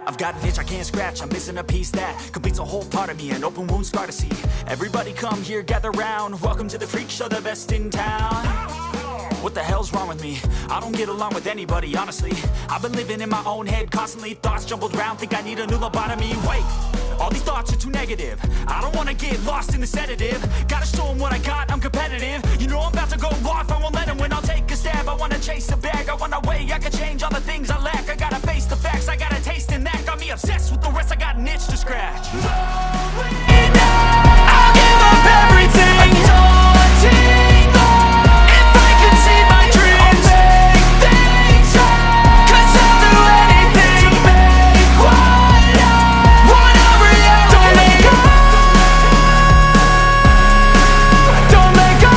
I've got an itch I can't scratch, I'm missing a piece that completes a whole part of me, an open wound scar to see. Everybody come here, gather round, welcome to the freak show, the best in town. What the hell's wrong with me? I don't get along with anybody, honestly. I've been living in my own head constantly, thoughts jumbled round, think I need a new lobotomy. Wait, all these thoughts are too negative. I don't wanna get lost in the sedative. Gotta show them what I got, I'm competitive. You know I'm about to go off, I won't let them win. I'll take a stab, I wanna chase a bag. I wanna weigh, I can change all the things I lack. I gotta face the facts, I got a taste in that. Got me obsessed with the rest, I got an itch to scratch. I'll give up everything. Daunting all. If I could see my dreams, I'll make things right. 'Cause I'll do anything to make what I want a reality. Don't let go. Don't let go.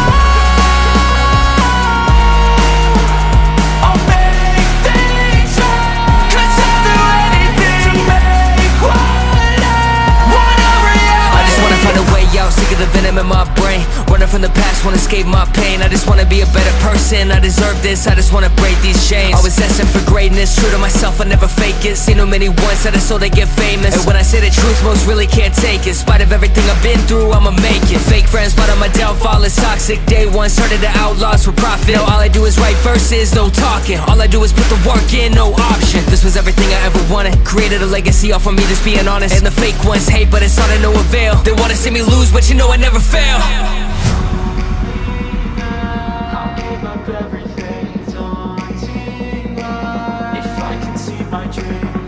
I'll make things right. 'Cause I'll do anything to make what I want a reality. I just wanna find a way out, sick of the venom in my brain. Running from the past, wanna escape my pain. I just wanna be a better person, I deserve this. I just wanna break these chains. Always destined for greatness, true to myself, I never fake it. Seen too many once that I so they get famous. And when I say the truth, most really can't take it. In spite of everything I've been through, I'ma make it. Fake friends, but on my downfall is toxic. Day one, started the outlaws for profit. Now all I do is write verses, no talking. All I do is put the work in, no option. This was everything I ever wanted. Created a legacy off of me, just being honest. And the fake ones hate, but it's all to no avail. They wanna see me lose, but you know I never fail. I'll give up everything, daunting all. If I can see my dreams.